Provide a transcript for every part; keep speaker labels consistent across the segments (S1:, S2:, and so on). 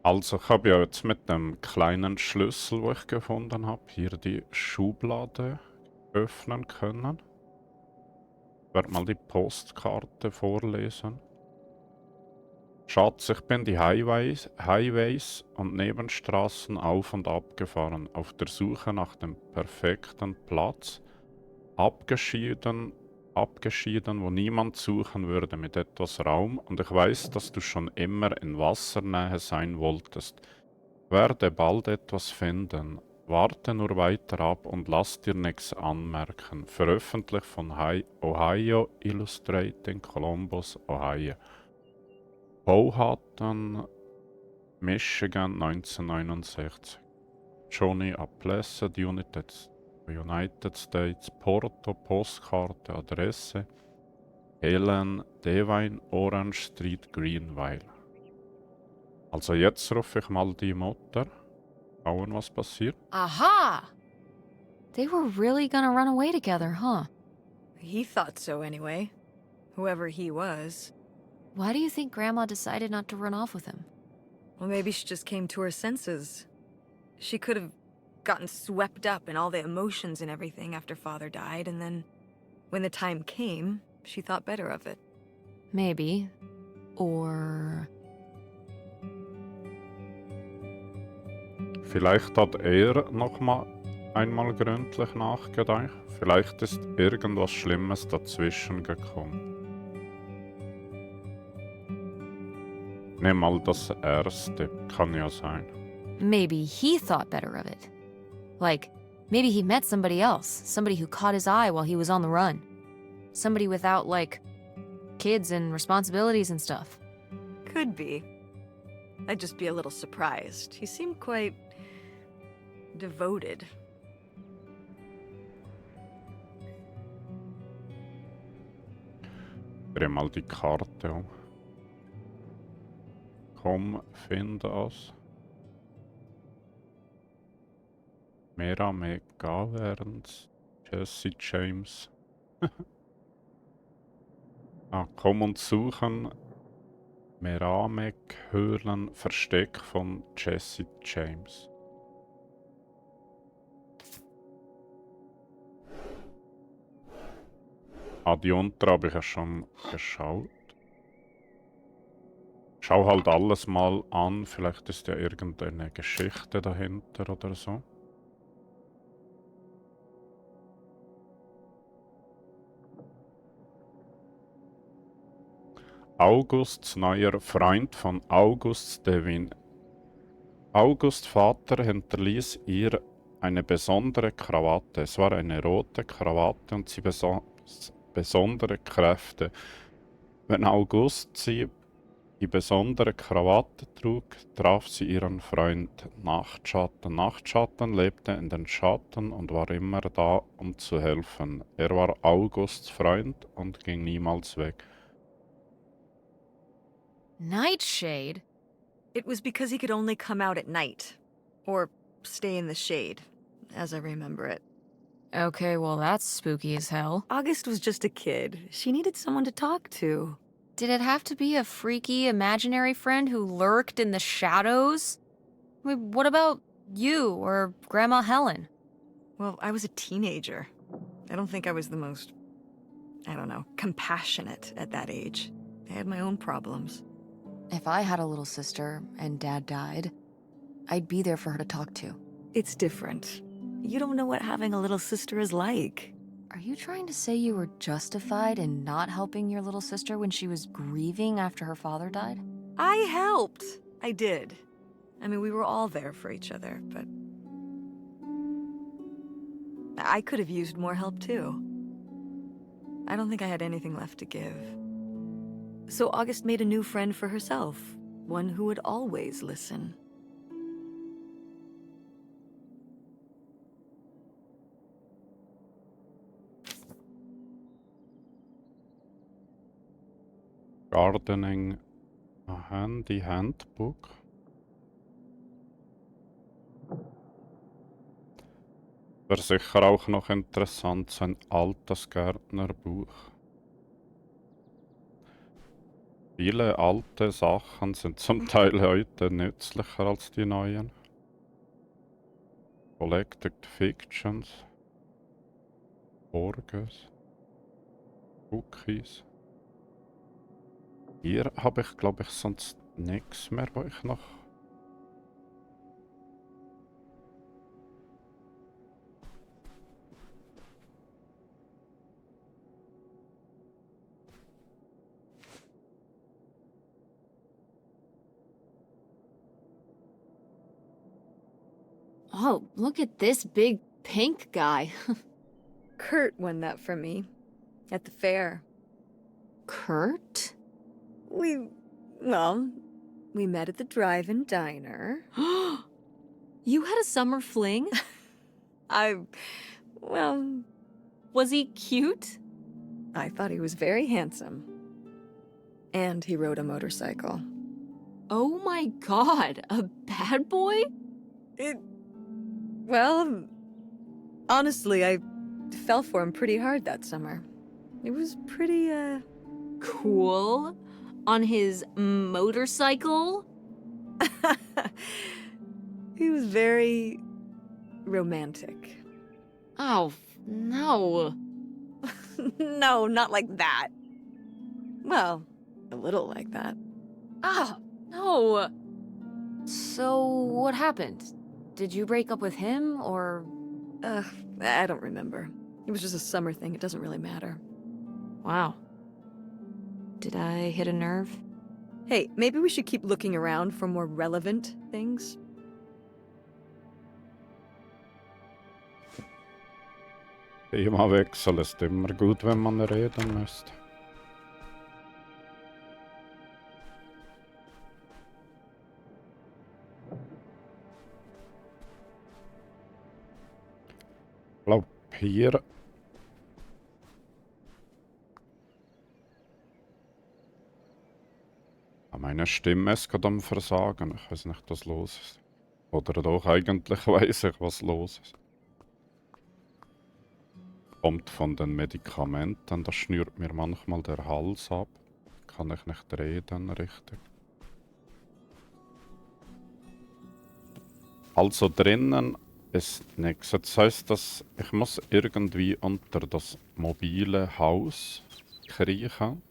S1: Also, ich habe ja jetzt mit dem kleinen Schlüssel, den ich gefunden habe, hier die Schublade öffnen können. Ich werde mal die Postkarte vorlesen. Schatz, ich bin die Highways und Nebenstraßen auf und ab gefahren, auf der Suche nach dem perfekten Platz. Abgeschieden, wo niemand suchen würde, mit etwas Raum, und ich weiß, dass du schon immer in Wassernähe sein wolltest. Werde bald etwas finden. Warte nur weiter ab und lass dir nichts anmerken. Veröffentlicht von Ohio Illustrating, Columbus, Ohio. Powhatan, Michigan, 1969. Johnny A. Blessed, United States, Porto, Postkarte, Adresse, Helen Devine, Orange Street, Greenville. Also jetzt rufe ich mal die Mutter. Schauen, was passiert.
S2: Aha! They were really gonna run away together, huh?
S3: He thought so anyway. Whoever he was.
S2: Why do you think Grandma decided not to run off with him?
S3: Well, maybe she just came to her senses. She could have gotten swept up in all the emotions and everything after Father died, and then, when the time came, she thought better of it.
S2: Maybe. Or...
S1: Vielleicht hat er noch mal einmal gründlich nachgedacht. Vielleicht ist irgendwas Schlimmes dazwischen gekommen. Nimm mal das erste, kann ja sein.
S2: maybe he thought better of it. Like, maybe he met somebody else, somebody who caught his eye while he was on the run. Somebody without, like, kids and responsibilities and stuff.
S3: Could be. I'd just be a little surprised. He seemed quite... devoted.
S1: Dreh mal die Karte um. Komm, finde es. Mehr, werden, Jesse James. Komm und suchen. Meramek hören, Versteck von Jesse James. Die untere habe ich ja schon geschaut. Schau halt alles mal an, vielleicht ist ja irgendeine Geschichte dahinter oder so. Augusts neuer Freund von Augusts Devine. Augusts Vater hinterließ ihr eine besondere Krawatte. Es war eine rote Krawatte und sie besaß besondere Kräfte. Wenn August sie die besondere Krawatte trug, traf sie ihren Freund Nachtschatten. Nachtschatten lebte in den Schatten und war immer da, um zu helfen. Er war Augusts Freund und ging niemals weg.
S2: Nightshade?
S3: It was because he could only come out at night. Or stay in the shade, as I remember it.
S2: Okay, well, that's spooky as hell.
S3: August was just a kid. She needed someone to talk to.
S2: Did it have to be a freaky, imaginary friend who lurked in the shadows? I mean, what about you or Grandma Helen?
S3: Well, I was a teenager. I don't think I was the most, compassionate at that age. I had my own problems.
S2: If I had a little sister and Dad died, I'd be there for her to talk to.
S3: It's different. You don't know what having a little sister is like.
S2: Are you trying to say you were justified in not helping your little sister when she was grieving after her father died?
S3: I helped. I did. I mean, we were all there for each other, but... I could have used more help, too. I don't think I had anything left to give. So August made a new friend for herself, one who would always listen.
S1: Gardening Handy Handbook. Wäre sicher auch noch interessant, so ein altes Gärtnerbuch. Viele alte Sachen sind zum Teil heute nützlicher als die neuen. Collected Fictions, Borges, Cookies. Hier habe ich, glaube ich, sonst nichts mehr, wo ich noch...
S2: Oh, look at this big pink guy.
S3: Kurt won that from me at the fair.
S2: Kurt?
S3: Well, we met at the drive-in diner.
S2: You had a summer fling?
S3: Well,
S2: Was he cute?
S3: I thought he was very handsome. And he rode a motorcycle.
S2: Oh my god, a bad boy?
S3: Well, honestly, I fell for him pretty hard that summer. It was pretty,
S2: Cool. On his motorcycle?
S3: He was very romantic.
S2: Oh, no.
S3: No, not like that. Well, a little like that.
S2: Oh, no. So, what happened? Did you break up with him, or...
S3: I don't remember. It was just a summer thing. It doesn't really matter.
S2: Wow. Did I hit a nerve?
S3: Hey, maybe we should keep looking around for more relevant things.
S1: Themawechsel ist immer gut, wenn man reden müsste. Ich glaube, hier... Meine Stimme ist gerade am Versagen. Ich weiß nicht, was los ist. Oder doch, eigentlich weiß ich, was los ist. Kommt von den Medikamenten, das schnürt mir manchmal der Hals ab. Kann ich nicht reden richtig. Also drinnen ist nichts. Das heisst, dass ich muss irgendwie unter das mobile Haus kriechen.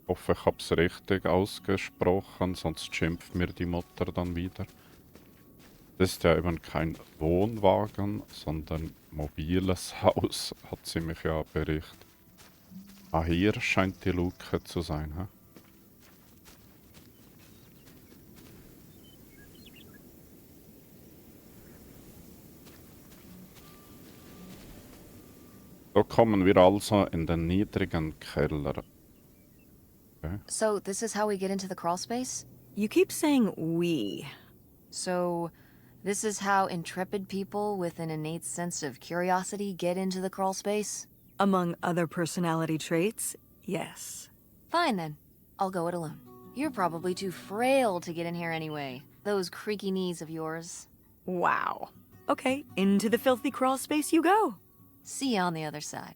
S1: Ich hoffe, ich habe es richtig ausgesprochen, sonst schimpft mir die Mutter dann wieder. Das ist ja eben kein Wohnwagen, sondern mobiles Haus, hat sie mich ja berichtet. Ah, hier scheint die Luke zu sein, hä? So kommen wir also in den niedrigen Keller. Okay.
S2: So, this is how we get into the crawl space?
S3: You keep saying we.
S2: So, this is how intrepid people with an innate sense of curiosity get into the crawl space?
S3: Among other personality traits, yes.
S2: Fine then. I'll go it alone. You're probably too frail to get in here anyway. Those creaky knees of yours.
S3: Wow. Okay, into the filthy crawl space you go.
S2: See you on the other side.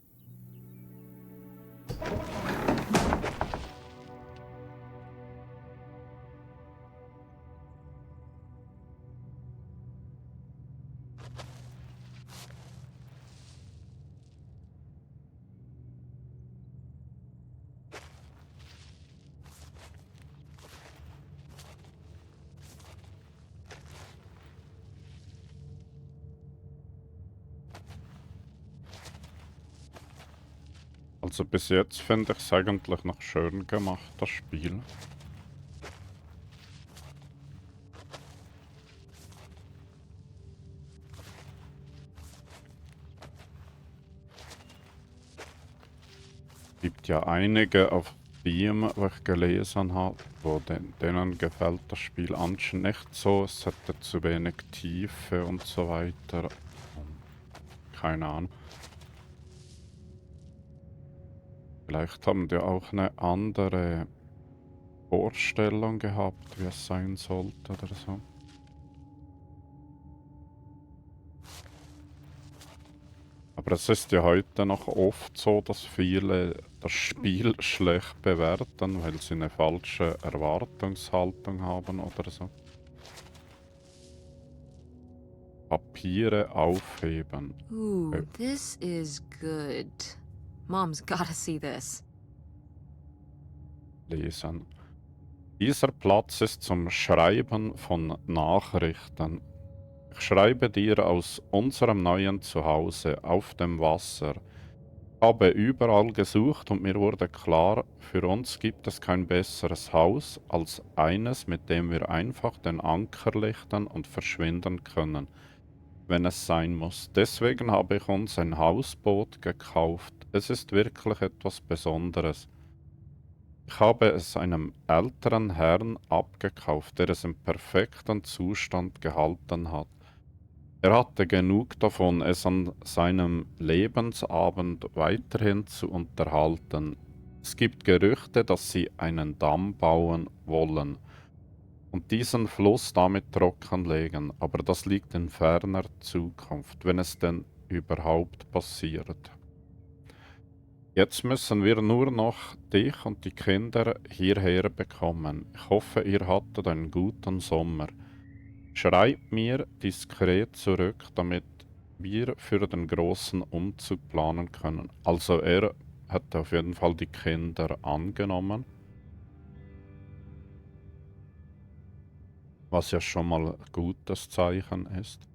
S1: Also bis jetzt finde ich es eigentlich noch schön gemacht, das Spiel. Gibt ja einige auf Steam, wo ich gelesen habe, wo denen gefällt das Spiel anscheinend nicht so, es hätte zu wenig Tiefe und so weiter. Keine Ahnung. Vielleicht haben die auch eine andere Vorstellung gehabt, wie es sein sollte oder so. Aber es ist ja heute noch oft so, dass viele das Spiel schlecht bewerten, weil sie eine falsche Erwartungshaltung haben oder so. Papiere aufheben.
S2: Ooh, this is good. Mom's gotta see this.
S1: Lesen. Dieser Platz ist zum Schreiben von Nachrichten. Ich schreibe dir aus unserem neuen Zuhause auf dem Wasser. Habe überall gesucht und mir wurde klar, für uns gibt es kein besseres Haus als eines, mit dem wir einfach den Anker lichten und verschwinden können, wenn es sein muss. Deswegen habe ich uns ein Hausboot gekauft. Es ist wirklich etwas Besonderes. Ich habe es einem älteren Herrn abgekauft, der es im perfekten Zustand gehalten hat. Er hatte genug davon, es an seinem Lebensabend weiterhin zu unterhalten. Es gibt Gerüchte, dass sie einen Damm bauen wollen und diesen Fluss damit trockenlegen, aber das liegt in ferner Zukunft, wenn es denn überhaupt passiert. Jetzt müssen wir nur noch dich und die Kinder hierher bekommen. Ich hoffe, ihr hattet einen guten Sommer. Schreib mir diskret zurück, damit wir für den großen Umzug planen können. Also er hat auf jeden Fall die Kinder angenommen, was ja schon mal ein gutes Zeichen ist.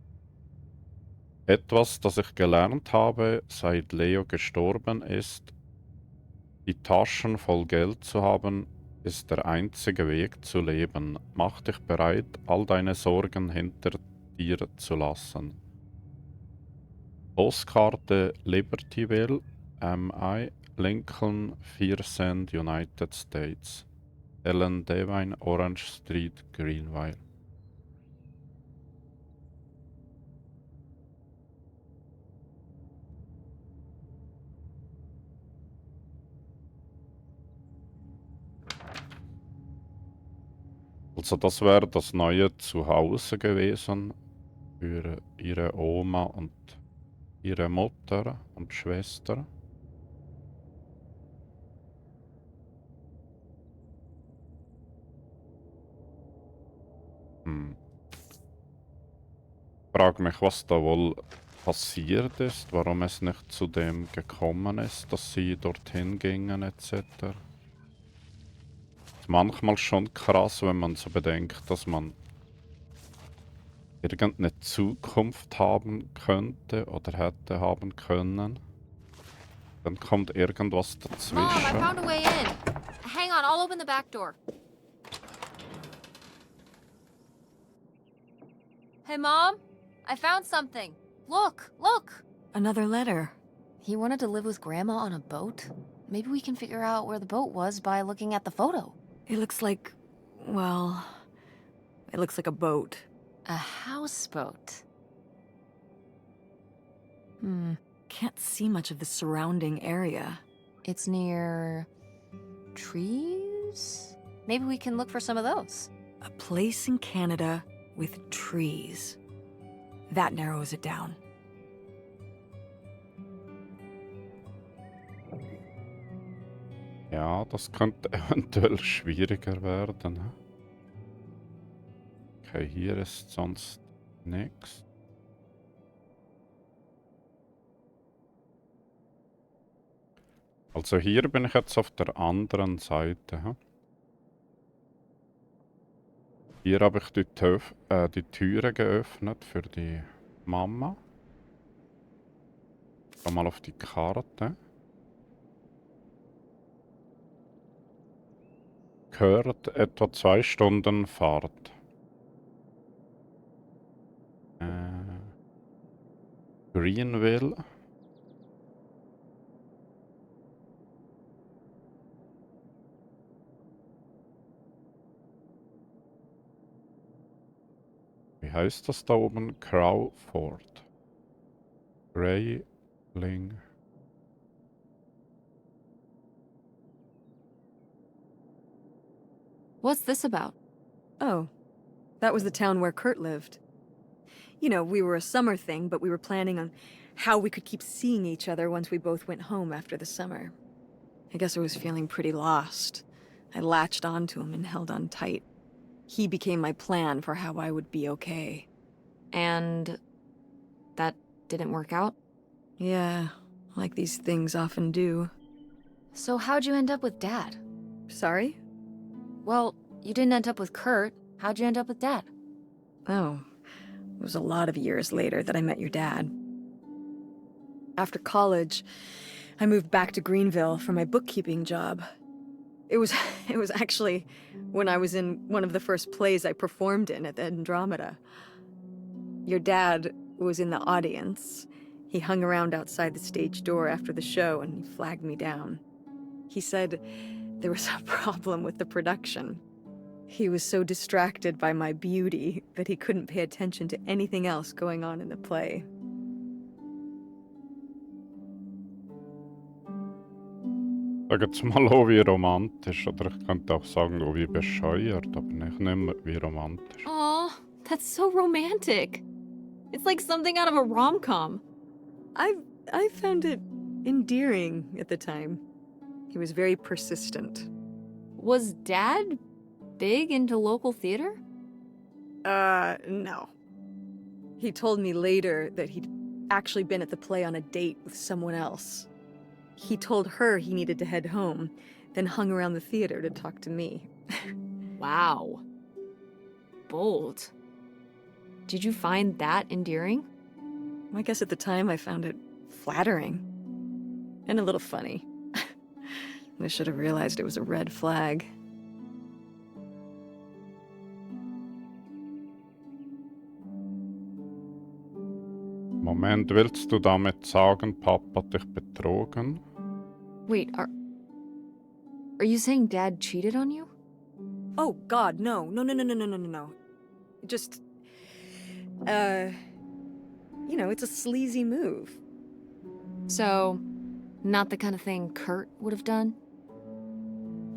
S1: Etwas, das ich gelernt habe, seit Leo gestorben ist: Die Taschen voll Geld zu haben, ist der einzige Weg zu leben. Mach dich bereit, all deine Sorgen hinter dir zu lassen. Postkarte Libertyville, MI, Lincoln, 4 Cent, United States. Ellen Devine, Orange Street, Greenville. Also das wäre das neue Zuhause gewesen für ihre Oma und ihre Mutter und Schwester. Frag mich, was da wohl passiert ist, warum es nicht zu dem gekommen ist, dass sie dorthin gingen etc. Ist manchmal schon krass, wenn man so bedenkt, dass man irgendeine Zukunft haben könnte oder hätte haben können. Dann kommt irgendwas
S2: Mom, I
S1: dazwischen.
S2: found a way in. Hang on, I'll open the back door. Hey, Mom, I found something. Look, look.
S3: Another letter.
S2: He wanted to live with Grandma on a boat. Maybe we can figure out where the boat was by looking at the photo.
S3: It looks like, well, it looks like a boat.
S2: A houseboat.
S3: Can't see much of the surrounding area.
S2: It's near trees? Maybe we can look for some of those.
S3: A place in Canada with trees. That narrows it down.
S1: Ja, das könnte eventuell schwieriger werden. Okay, hier ist sonst nichts. Also hier bin ich jetzt auf der anderen Seite. Hier habe ich die Türe geöffnet für die Mama. Schau mal auf die Karte. Gehört etwa 2 Stunden Fahrt. Greenville. Wie heißt das da oben? Crawford. Grayling.
S2: What's this about?
S3: Oh, that was the town where Kurt lived. You know, we were a summer thing, but we were planning on how we could keep seeing each other once we both went home after the summer. I guess I was feeling pretty lost. I latched onto him and held on tight. He became my plan for how I would be okay.
S2: And that didn't work out?
S3: Yeah, like these things often do.
S2: So how'd you end up with Dad?
S3: Sorry?
S2: Well, you didn't end up with Kurt. How'd you end up with Dad?
S3: Oh, it was a lot of years later that I met your dad. After college, I moved back to Greenville for my bookkeeping job. It was actually when I was in one of the first plays I performed in at the Andromeda. Your dad was in the audience. He hung around outside the stage door after the show and he flagged me down. He said there was a problem with the production. He was so distracted by my beauty that he couldn't pay attention to anything else going on in the play.
S1: Sag jetzt mal auch wie romantisch, oder ich könnte auch sagen, auch wie bescheuert, aber nicht mehr wie romantisch.
S2: Aw, that's so romantic. It's like something out of a rom-com.
S3: I found it endearing at the time. He was very persistent.
S2: Was Dad big into local theater?
S3: No. He told me later that he'd actually been at the play on a date with someone else. He told her he needed to head home, then hung around the theater to talk to me.
S2: Wow. Bold. Did you find that endearing?
S3: I guess at the time I found it flattering. And a little funny. I should have realized it was a red flag.
S1: Moment, willst du damit sagen, Papa hat dich betrogen?
S2: Wait, are you saying Dad cheated on you?
S3: Oh, God, no. No. Just, you know, it's a sleazy move.
S2: So, not the kind of thing Kurt would have done?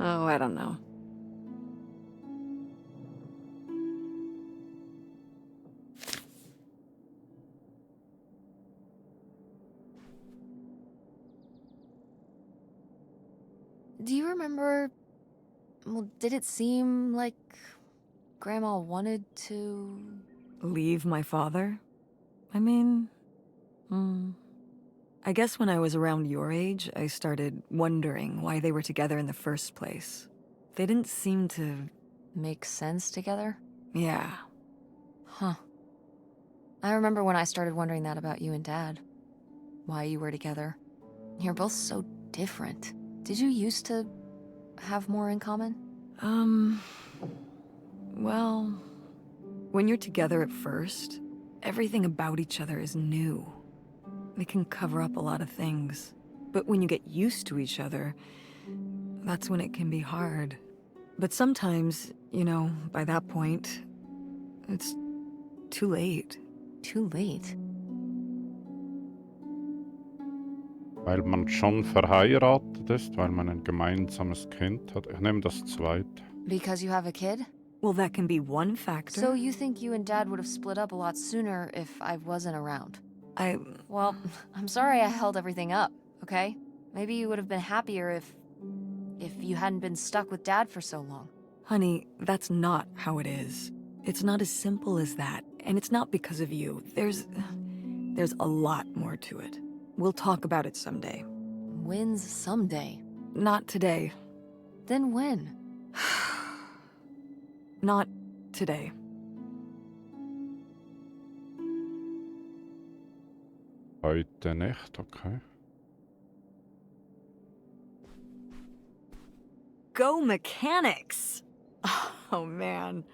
S3: Oh, I don't know.
S2: Do you remember... Well, did it seem like Grandma wanted to...
S3: Leave my father? I mean, I guess when I was around your age, I started wondering why they were together in the first place. They didn't seem to...
S2: Make sense together?
S3: Yeah.
S2: Huh. I remember when I started wondering that about you and Dad. Why you were together. You're both so different. Did you used to have more in common?
S3: Well, when you're together at first, everything about each other is new. They can cover up a lot of things. But when you get used to each other, that's when it can be hard. But sometimes, you know, by that point, it's too late.
S2: Too late?
S1: Weil man schon verheiratet ist, weil man ein gemeinsames Kind hat. Ich nehme das zweite.
S2: Because you have a kid?
S3: Well, that can be one factor.
S2: So you think you and Dad would have split up a lot sooner if I wasn't around? Well, I'm sorry I held everything up, okay? Maybe you would have been happier if you hadn't been stuck with Dad for so long.
S3: Honey, that's not how it is. It's not as simple as that. And it's not because of you. There's a lot more to it. We'll talk about it someday.
S2: When's someday?
S3: Not today.
S2: Then when?
S3: Not today.
S1: Heute nicht, okay.
S3: Go mechanics! Oh man,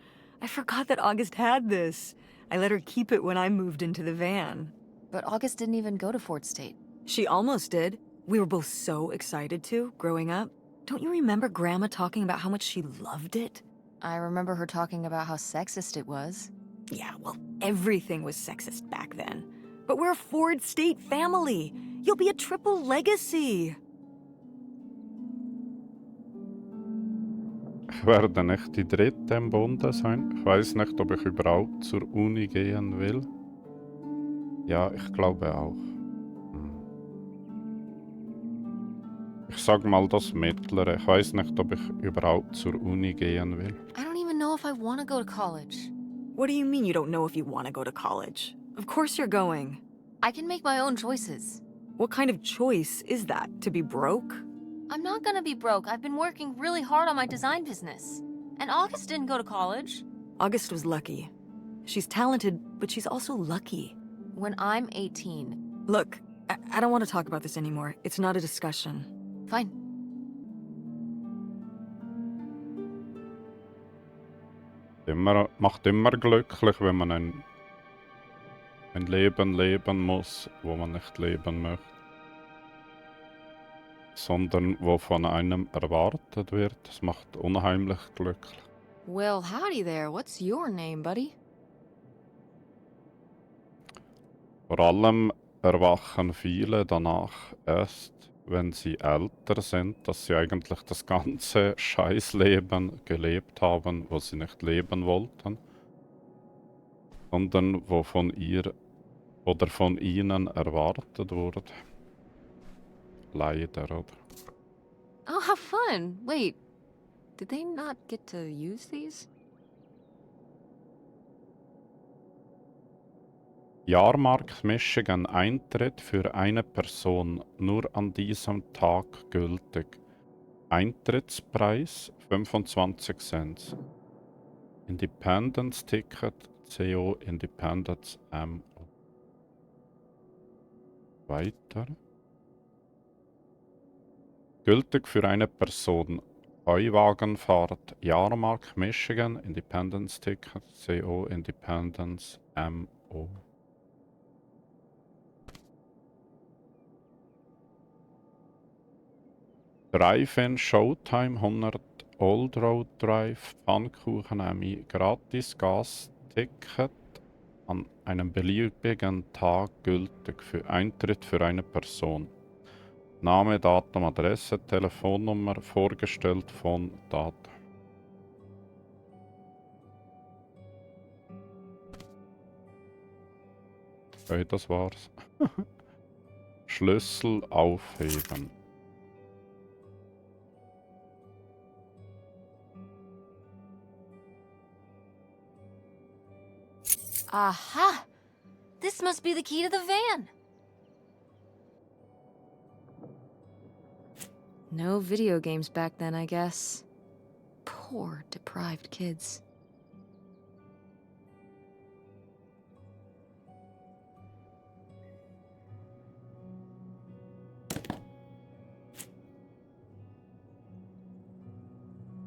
S3: I forgot that August had this. I let her keep it when I moved into the van.
S2: But August didn't even go to Fort State.
S3: She almost did. We were both so excited to, growing up. Don't you remember Grandma talking about how much she loved it?
S2: I remember her talking about how sexist it was.
S3: Yeah, well, everything was sexist back then. But we're a Ford State family. You'll be a triple legacy.
S1: Ich werde nicht die dritte im Bunde sein. Ich weiß nicht, ob ich überhaupt zur Uni gehen will. Ja, ich glaube auch. Ich sag mal das Mittlere. Ich weiß nicht, ob ich überhaupt zur Uni gehen will.
S2: I don't even know if I want to go to college.
S3: What do you mean you don't know if you want to go to college? Of course you're going.
S2: I can make my own choices.
S3: What kind of choice is that? To be broke?
S2: I'm not gonna be broke. I've been working really hard on my design business. And August didn't go to college.
S3: August was lucky. She's talented, but she's also lucky.
S2: When I'm 18.
S3: Look, I don't want to talk about this anymore. It's not a discussion.
S2: Fine.
S1: Macht immer glücklich, wenn man ein Leben leben muss, wo man nicht leben möchte, sondern wo von einem erwartet wird. Das macht unheimlich glücklich.
S2: Well, howdy there. What's your name, buddy?
S1: Vor allem erwachen viele danach erst, wenn sie älter sind, dass sie eigentlich das ganze Scheißleben gelebt haben, was sie nicht leben wollten, sondern wo von ihr oder von ihnen erwartet wurde. Leider, oder?
S2: Oh, how fun. Wait, did they not get to use these?
S1: Jahrmarkt Michigan Eintritt für eine Person nur an diesem Tag gültig. Eintrittspreis 25 Cent. Independence Ticket CO Independence MO. Weiter. Gültig für eine Person. Heuwagenfahrt Jahrmarkt Michigan Independence Ticket CO Independence MO. Drive-In Showtime 100 Old Road Drive Pfannkuchen gratis Gasticket an einem beliebigen Tag gültig für Eintritt für eine Person. Name, Datum, Adresse, Telefonnummer, vorgestellt von Daten. Okay, das war's. Schlüssel aufheben.
S2: Aha! This must be the key to the van. No video games back then, I guess. Poor, deprived kids.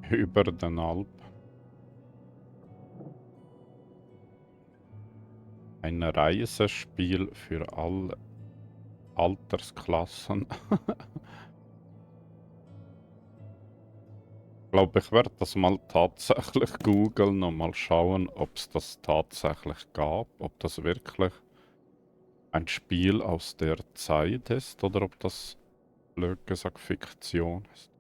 S1: Über den Alp. Ein Reisespiel für alle Altersklassen. Ich glaube, ich werde das mal tatsächlich googeln und mal schauen, ob es das tatsächlich gab. Ob das wirklich ein Spiel aus der Zeit ist oder ob das, blöd gesagt, Fiktion ist.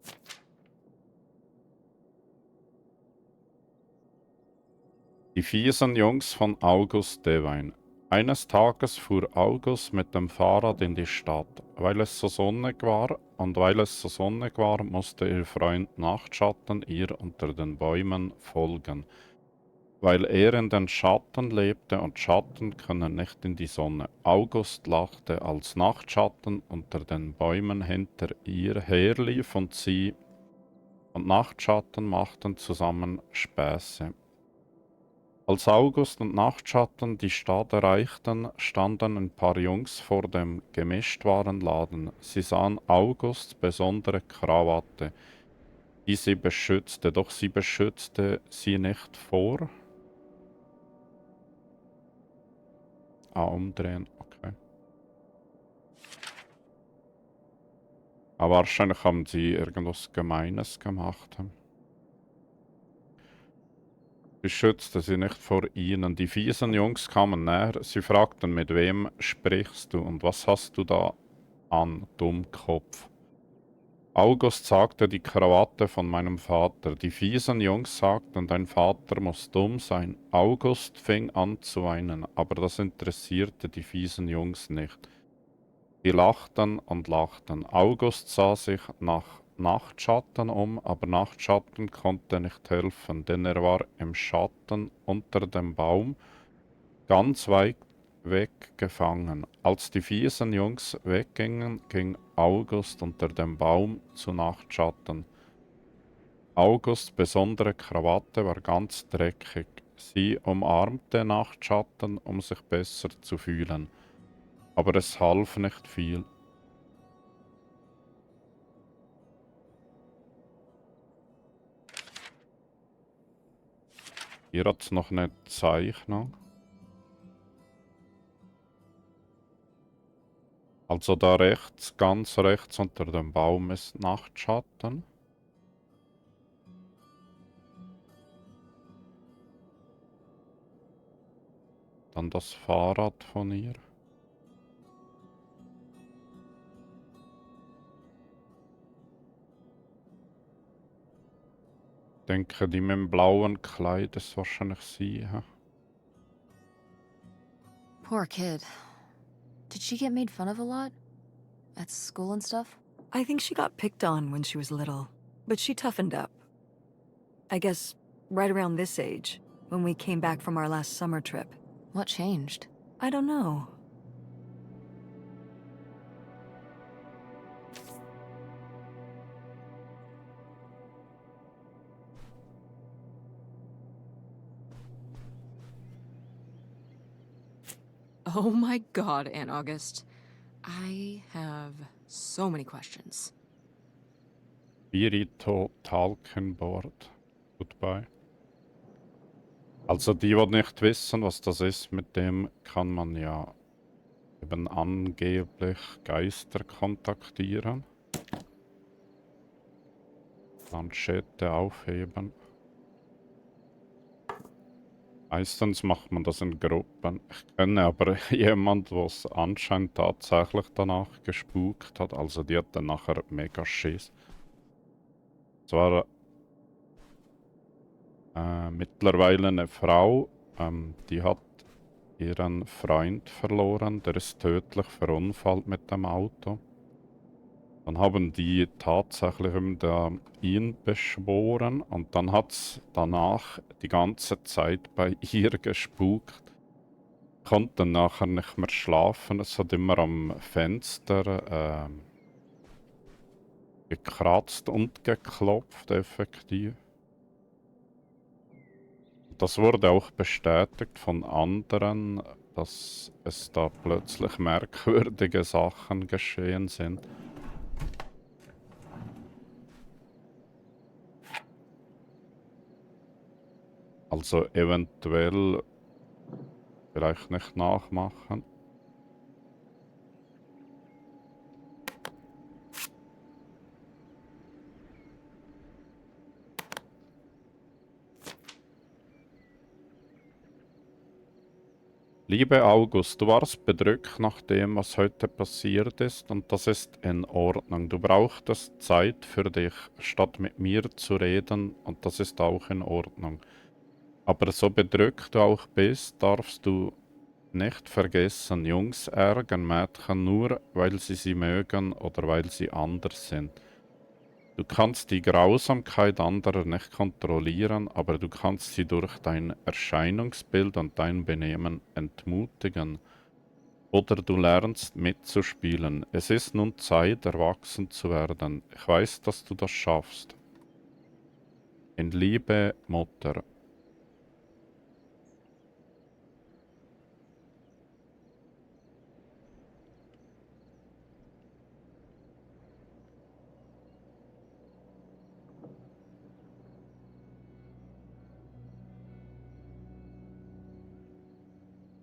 S1: Die fiesen Jungs von August Devine. Eines Tages fuhr August mit dem Fahrrad in die Stadt. Weil es so sonnig war musste ihr Freund Nachtschatten ihr unter den Bäumen folgen. Weil er in den Schatten lebte und Schatten können nicht in die Sonne. August lachte, als Nachtschatten unter den Bäumen hinter ihr herlief und sie und Nachtschatten machten zusammen Späße. Als August und Nachtschatten die Stadt erreichten, standen ein paar Jungs vor dem Gemischtwarenladen. Sie sahen Augusts besondere Krawatte, die sie beschützte, doch sie beschützte sie nicht vor. Umdrehen, okay. Aber wahrscheinlich haben sie irgendwas Gemeines gemacht. Beschützte sie nicht vor ihnen. Die fiesen Jungs kamen näher. Sie fragten, mit wem sprichst du und was hast du da an, Dummkopf? August sagte, die Krawatte von meinem Vater. Die fiesen Jungs sagten, dein Vater muss dumm sein. August fing an zu weinen, aber das interessierte die fiesen Jungs nicht. Die lachten und lachten. August sah sich nach Nachtschatten um, aber Nachtschatten konnte nicht helfen, denn er war im Schatten unter dem Baum ganz weit weg gefangen. Als die fiesen Jungs weggingen, ging August unter dem Baum zu Nachtschatten. Augusts besondere Krawatte war ganz dreckig. Sie umarmte Nachtschatten, um sich besser zu fühlen. Aber es half nicht viel. Hier hat es noch eine Zeichnung. Also da rechts, ganz rechts unter dem Baum ist Nachtschatten. Dann das Fahrrad von ihr. Ich denke, die mit dem blauen Kleid ist wahrscheinlich sie. Hä?
S2: Poor kid. Did she get made fun of a lot? At school and stuff?
S3: I think she got picked on when she was little, but she toughened up. I guess right around this age, when we came back from our last summer trip.
S2: What changed?
S3: I don't know.
S2: Oh my god, Aunt August. I have so many questions.
S1: Spirito Talkenboard. Goodbye. Also die nicht wissen, was das ist, mit dem kann man ja eben angeblich Geister kontaktieren. Planschette aufheben. Meistens macht man das in Gruppen. Ich kenne aber jemand, was anscheinend tatsächlich danach gespukt hat. Also die hat dann nachher mega Schiss. Es war mittlerweile eine Frau, die hat ihren Freund verloren. Der ist tödlich verunfallt mit dem Auto. Dann haben die tatsächlich ihn beschworen und dann hat es danach die ganze Zeit bei ihr gespukt. Konnte nachher nicht mehr schlafen, es hat immer am Fenster gekratzt und geklopft, effektiv. Das wurde auch bestätigt von anderen, dass es da plötzlich merkwürdige Sachen geschehen sind. Also eventuell vielleicht nicht nachmachen. Liebe August, du warst bedrückt nach dem, was heute passiert ist, und das ist in Ordnung. Du brauchtest Zeit für dich, statt mit mir zu reden, und das ist auch in Ordnung. Aber so bedrückt du auch bist, darfst du nicht vergessen, Jungs ärgern Mädchen nur, weil sie mögen oder weil sie anders sind. Du kannst die Grausamkeit anderer nicht kontrollieren, aber du kannst sie durch dein Erscheinungsbild und dein Benehmen entmutigen. Oder du lernst mitzuspielen. Es ist nun Zeit, erwachsen zu werden. Ich weiß, dass du das schaffst. In Liebe, Mutter.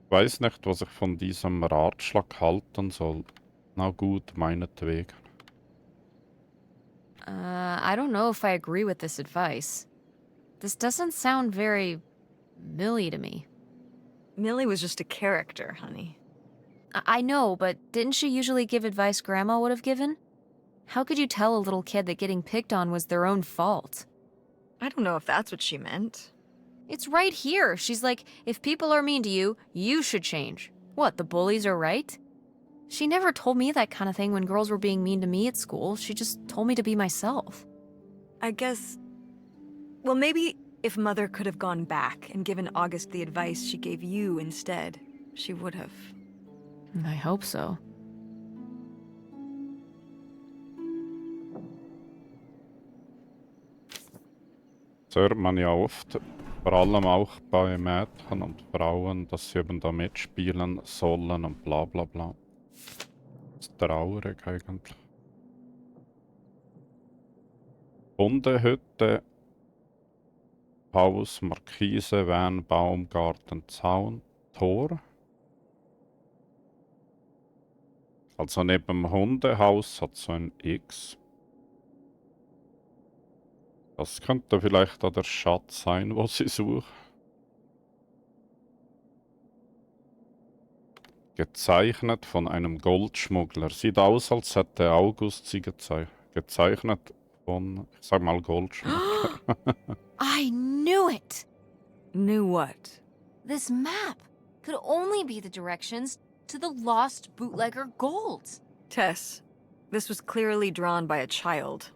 S1: Ich weiß nicht, was ich von diesem Ratschlag halten soll. Na gut, meinetwegen.
S2: I don't know if I agree with this advice. This doesn't sound very Millie to me.
S3: Millie was just a character, honey.
S2: I know, but didn't she usually give advice Grandma would have given? How could you tell a little kid that getting picked on was their own fault?
S3: I don't know if that's what she meant.
S2: It's right here. She's like, if people are mean to you, you should change. What, the bullies are right? She never told me that kind of thing when girls were being mean to me at school. She just told me to be myself.
S3: I guess... Well, maybe if Mother could have gone back and given August the advice she gave you instead, she would have.
S2: I hope so.
S1: Das hört man ja oft, vor allem auch bei Mädchen und Frauen, dass sie eben da mitspielen sollen und bla bla bla. Das ist traurig eigentlich. Hundehütte, Haus, Markise, Van, Baum, Garten, Zaun, Tor. Also neben dem Hundehaus hat so ein X. Das könnte vielleicht auch der Schatz sein, wo sie sucht. Gezeichnet von einem Goldschmuggler. Sieht aus, als hätte August sie gezeichnet von, ich sag mal, Goldschmuggler.
S2: I knew it!
S3: Knew what?
S2: This map could only be the directions to the lost bootlegger gold.
S3: Tess, this was clearly drawn by a child.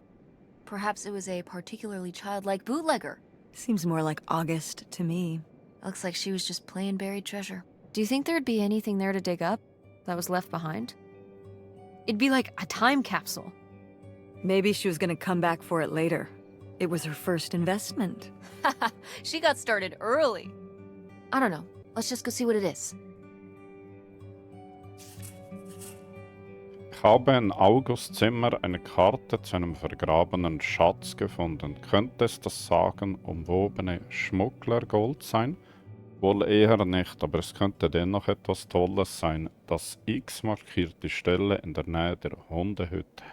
S2: Perhaps it was a particularly childlike bootlegger.
S3: Seems more like August to me.
S2: Looks like she was just playing buried treasure. Do you think there'd be anything there to dig up that was left behind? It'd be like a time capsule.
S3: Maybe she was gonna come back for it later. It was her first investment.
S2: She got started early. I don't know. Let's just go see what it is.
S1: Ich habe in Augusts Zimmer eine Karte zu einem vergrabenen Schatz gefunden. Könnte es das sagenumwobene Schmugglergold sein? Wohl eher nicht, aber es könnte dennoch etwas Tolles sein. Das X markiert die Stelle in der Nähe der Hundehütte.